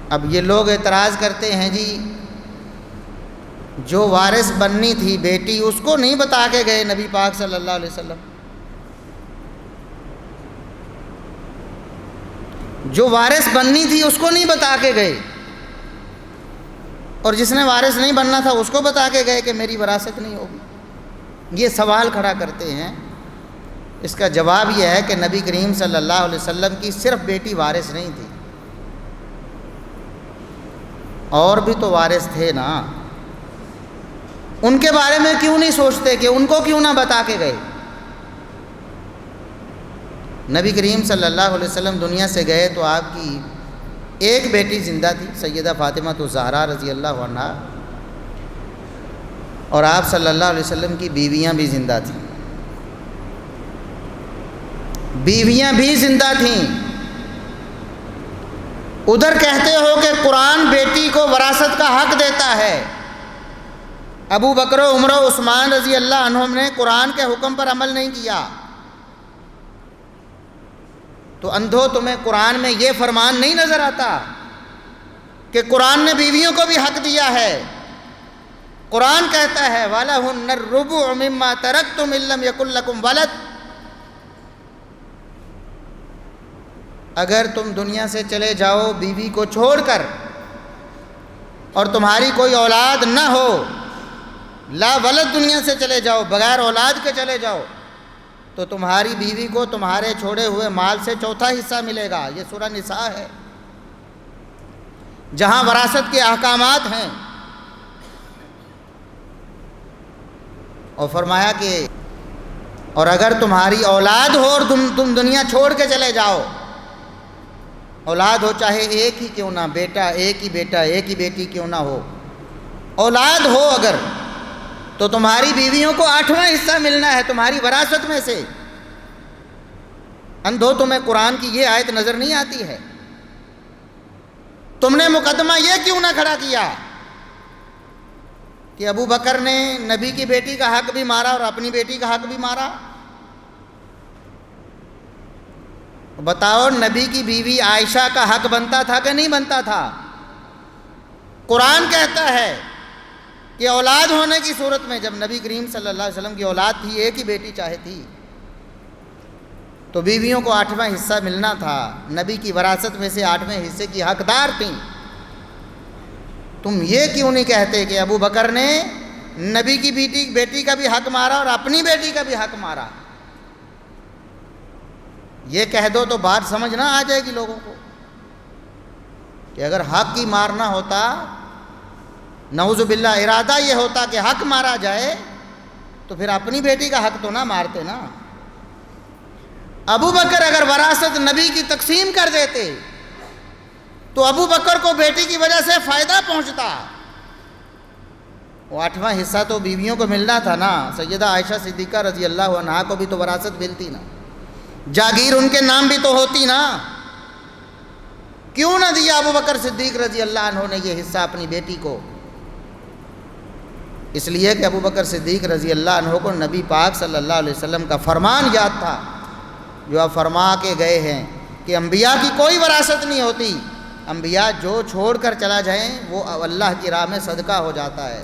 اب یہ لوگ اعتراض کرتے ہیں جی جو وارث بننی تھی بیٹی اس کو نہیں بتا کے گئے نبی پاک صلی اللہ علیہ وسلم، جو وارث بننی تھی اس کو نہیں بتا کے گئے، اور جس نے وارث نہیں بننا تھا اس کو بتا کے گئے کہ میری وراثت نہیں ہوگی۔ یہ سوال کھڑا کرتے ہیں۔ اس کا جواب یہ ہے کہ نبی کریم صلی اللہ علیہ وسلم کی صرف بیٹی وارث نہیں تھی، اور بھی تو وارث تھے نا، ان کے بارے میں کیوں نہیں سوچتے کہ ان کو کیوں نہ بتا کے گئے؟ نبی کریم صلی اللہ علیہ وسلم دنیا سے گئے تو آپ کی ایک بیٹی زندہ تھی، سیدہ فاطمہ الزہرا رضی اللہ عنہا، اور آپ صلی اللہ علیہ وسلم کی بیویاں بھی زندہ تھیں، بیویاں بھی زندہ تھیں۔ ادھر کہتے ہو کہ قرآن بیٹی کو وراثت کا حق دیتا ہے، ابو بکر و عمر و عثمان رضی اللہ عنہم نے قرآن کے حکم پر عمل نہیں کیا، تو اندھو تمہیں قرآن میں یہ فرمان نہیں نظر آتا کہ قرآن نے بیویوں کو بھی حق دیا ہے؟ قرآن کہتا ہے وَلَهُنَّ الرُّبُعُ مِمَّا تَرَكْتُمْ إِن لَّمْ يَكُن لَّكُمْ وَلَدٌ، اگر تم دنیا سے چلے جاؤ بیوی کو چھوڑ کر اور تمہاری کوئی اولاد نہ ہو، لا ولد دنیا سے چلے جاؤ، بغیر اولاد کے چلے جاؤ، تو تمہاری بیوی کو تمہارے چھوڑے ہوئے مال سے چوتھا حصہ ملے گا۔ یہ سورہ نساء ہے جہاں وراثت کے احکامات ہیں، اور فرمایا کہ اور اگر تمہاری اولاد ہو اور تم دنیا چھوڑ کے چلے جاؤ، اولاد ہو چاہے ایک ہی کیوں نہ، بیٹا ایک ہی بیٹا ایک ہی بیٹی کیوں نہ ہو، اولاد ہو اگر، تو تمہاری بیویوں کو 8واں حصہ ملنا ہے تمہاری وراثت میں سے۔ اندھو تمہیں قرآن کی یہ آیت نظر نہیں آتی ہے؟ تم نے مقدمہ یہ کیوں نہ کھڑا کیا کہ ابو بکر نے نبی کی بیٹی کا حق بھی مارا اور اپنی بیٹی کا حق بھی مارا؟ بتاؤ نبی کی بیوی عائشہ کا حق بنتا تھا کہ نہیں بنتا تھا؟ قرآن کہتا ہے کہ اولاد ہونے کی صورت میں، جب نبی کریم صلی اللہ علیہ وسلم کی اولاد تھی، ایک ہی بیٹی چاہے تھی، تو بیویوں کو 8واں حصہ ملنا تھا، نبی کی وراثت میں سے 8ویں حصے کی حقدار تھیں۔ تم یہ کیوں نہیں کہتے کہ ابو بکر نے نبی کی بیٹی کا بھی حق مارا اور اپنی بیٹی کا بھی حق مارا؟ یہ کہہ دو تو بات سمجھ نہ آ جائے گی لوگوں کو کہ اگر حق ہی مارنا ہوتا، نعوذ باللہ ارادہ یہ ہوتا کہ حق مارا جائے، تو پھر اپنی بیٹی کا حق تو نہ مارتے نا۔ ابو بکر اگر وراثت نبی کی تقسیم کر دیتے تو ابو بکر کو بیٹی کی وجہ سے فائدہ پہنچتا، وہ 8واں حصہ تو بیویوں کو ملنا تھا نا۔ سیدہ عائشہ صدیقہ رضی اللہ عنہا کو بھی تو وراثت ملتی نا، جاگیر ان کے نام بھی تو ہوتی نا۔ کیوں نہ دیا ابو بکر صدیق رضی اللہ عنہ نے یہ حصہ اپنی بیٹی کو؟ اس لیے کہ ابو بکر صدیق رضی اللہ عنہ کو نبی پاک صلی اللہ علیہ وسلم کا فرمان یاد تھا، جو آپ فرما کے گئے ہیں کہ انبیاء کی کوئی وراثت نہیں ہوتی، انبیاء جو چھوڑ کر چلا جائیں وہ اللہ کی راہ میں صدقہ ہو جاتا ہے۔